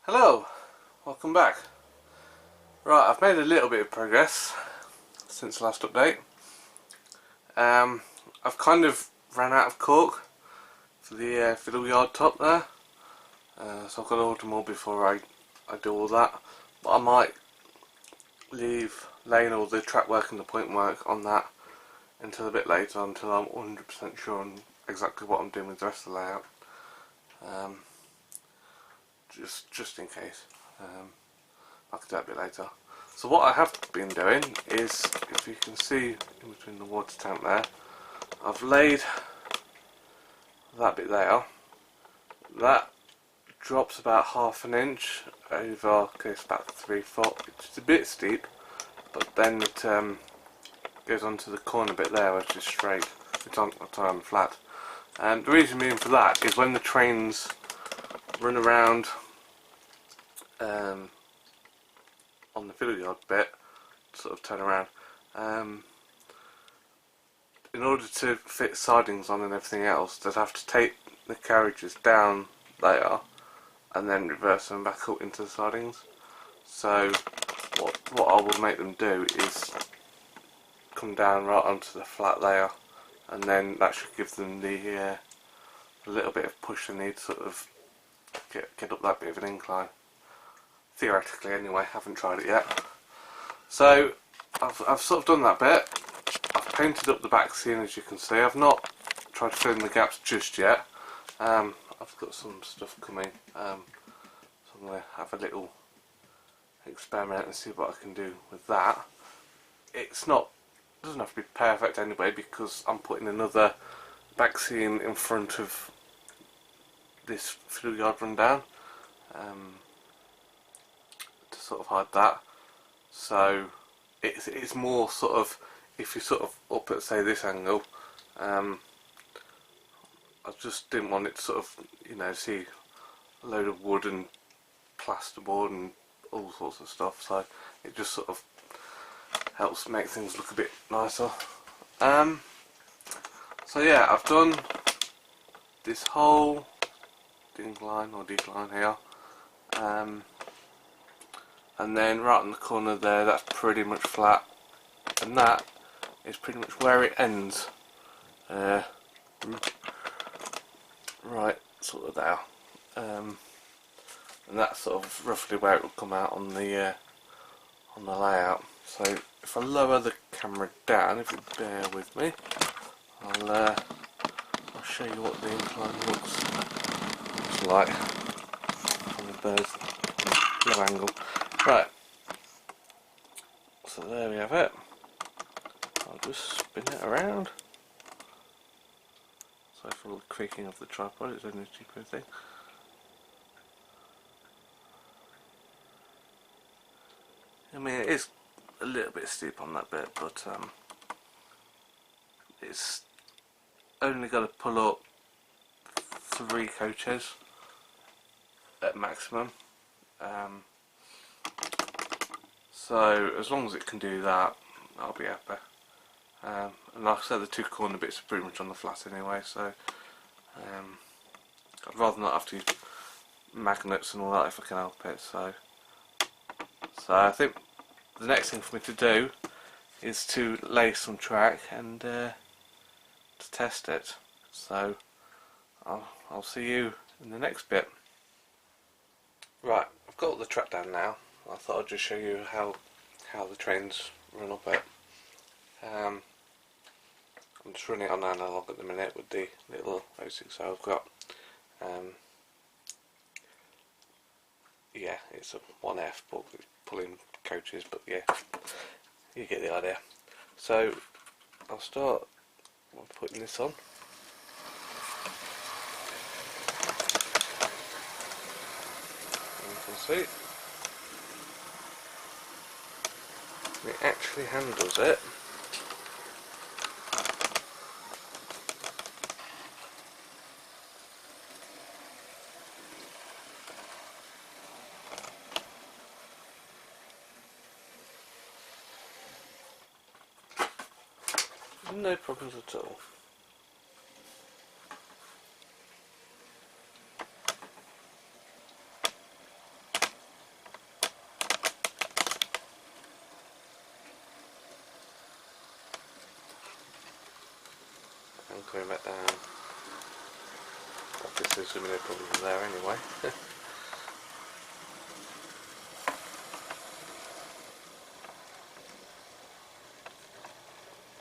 Hello, welcome back. Right, I've made a little bit of progress since the last update. I've kind of ran out of cork for the fiddle yard top there, so I've got to order more before I do all that. But I might leave laying all the track work and the point work on that until a bit later, until I'm 100% sure on exactly what I'm doing with the rest of the layout. Just in case. I can do that a bit later. So what I have been doing is, if you can see in between the water tank there, I've laid that bit there. That drops about half an inch over, okay, it's about 3 foot. It's a bit steep, but then it goes onto the corner bit there, which is straight. It's on flat. And the reason being for that is when the trains run around on the fiddle yard bit, sort of turn around, in order to fit sidings on and everything else, they'd have to take the carriages down there and then reverse them back up into the sidings. So what I will make them do is come down right onto the flat layer, and then that should give them the a little bit of push they need to sort of get up that bit of an incline. Theoretically anyway, haven't tried it yet. So I've sort of done that bit. I've painted up the back seam, as you can see. I've not tried to fill in the gaps just yet. I've got some stuff coming, so I'm going to have a little experiment and see what I can do with that. Doesn't have to be perfect anyway, because I'm putting another back seam in front of this fiddle yard rundown, to sort of hide that. So it's more sort of, if you're sort of up at, say, this angle, I just didn't want it to sort of, see a load of wood and plasterboard and all sorts of stuff, so it just sort of helps make things look a bit nicer. So yeah, I've done this whole incline or decline here, and then right in the corner there, that's pretty much flat, and that is pretty much where it ends, right sort of there, and that's sort of roughly where it will come out on the layout. So if I lower the camera down, if you bear with me, I'll show you what the incline looks like from the bird's low angle. Right, so there we have it. I'll just spin it around. Sorry for all the creaking of the tripod, it's only a cheaper thing. I mean, it is a little bit steep on that bit, but it's only got to pull up 3 coaches at maximum, so as long as it can do that, I'll be happy. And like I said, the 2 corner bits are pretty much on the flat anyway, so I'd rather not have to use magnets and all that if I can help it. So I think the next thing for me to do is to lay some track and to test it. So I'll see you in the next bit. Right, I've got all the track down now. I thought I'd just show you how the trains run up it. I'm just running it on analog at the minute with the little 060 I've got. Yeah, it's a 1F, but it's pulling coaches, but yeah, you get the idea. So I'll start by putting this on. And you can see it actually handles it. No problems at all. coming back down. Obviously there's no problem there anyway.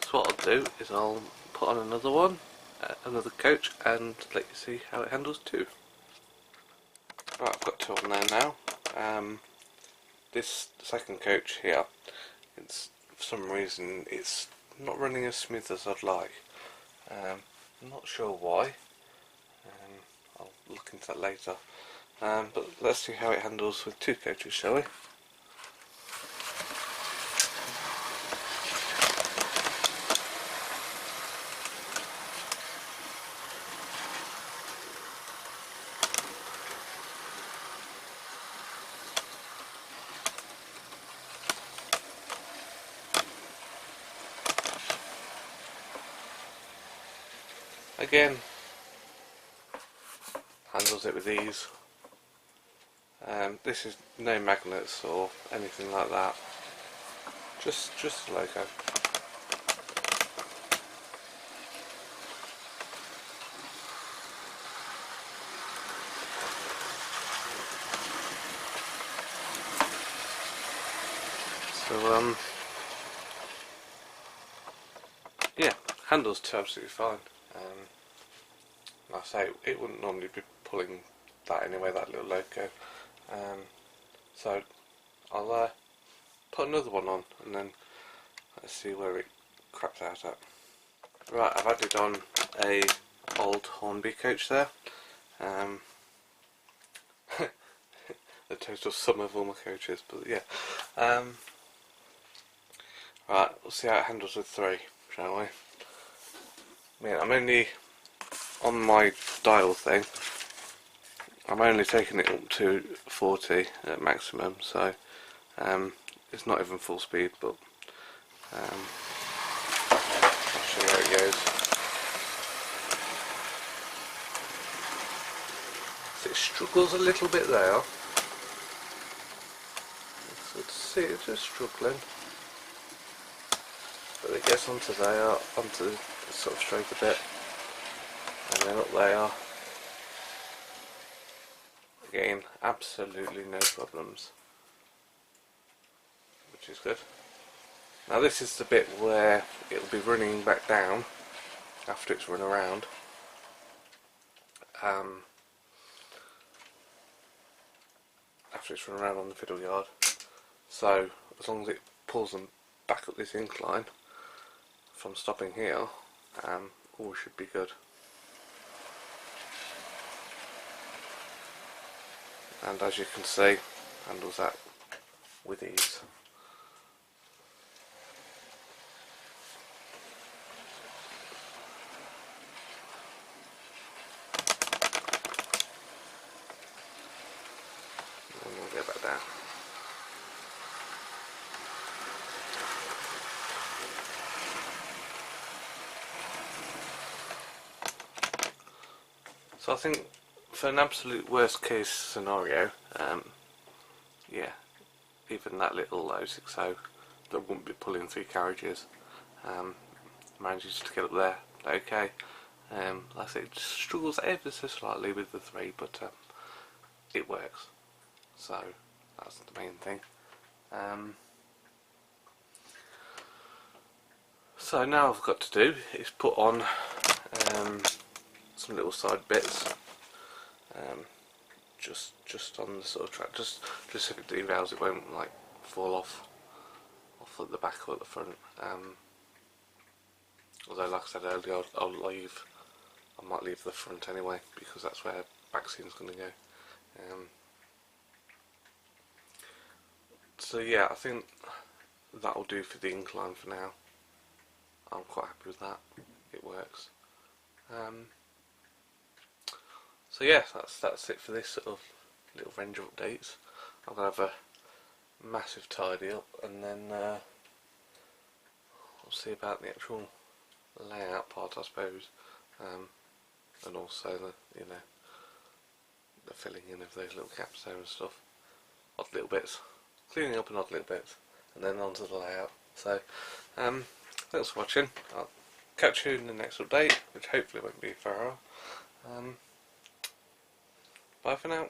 So what I'll do is I'll put on another one, another coach, and let you see how it handles too. Right, I've got two on there now. This second coach here, it's for some reason it's not running as smooth as I'd like. I'm not sure why. I'll look into that later. But let's see how it handles with two coaches, shall we? Again, handles it with ease. This is no magnets or anything like that. Just the logo. So yeah, handles too absolutely fine. Like I say, it wouldn't normally be pulling that anyway, that little logo. So I'll put another one on and then let's see where it craps out at. Right, I've added on a old Hornby coach there. The total sum of all my coaches, but yeah. Right, we'll see how it handles with three, shall we? I mean, I'm only on my dial thing. I'm only taking it up to 40 at maximum, so it's not even full speed, but I'll show you how it goes. So it struggles a little bit there. It's good to see it's just struggling. But it gets onto there, onto the sort of straight a bit, and then up there. Again, absolutely no problems, which is good. Now this is the bit where it'll be running back down after it's run around. After it's run around on the fiddle yard. So as long as it pulls them back up this incline from stopping here, all should be good. And as you can see, handles that with ease. And we'll go back down. So I think for an absolute worst case scenario, yeah, even that little 060 that wouldn't be pulling 3 carriages manages to get up there, okay. Like I say, it struggles ever so slightly with the 3, but it works, so that's the main thing. So now I've got to do is put on some little side bits, just on the sort of track, just if it derails it won't like fall off at the back or at the front. Although like I said earlier, I might leave the front anyway, because that's where back seam's going to go. So yeah, I think that'll do for the incline for now. I'm quite happy with that. It works. So yeah, that's it for this sort of little range of updates. I'm going to have a massive tidy up, and then we'll see about the actual layout part, I suppose, and also the the filling in of those little gaps there and stuff, odd little bits, cleaning up and odd little bits, and then onto the layout. So thanks for watching. I'll catch you in the next update, which hopefully won't be far. Bye for now.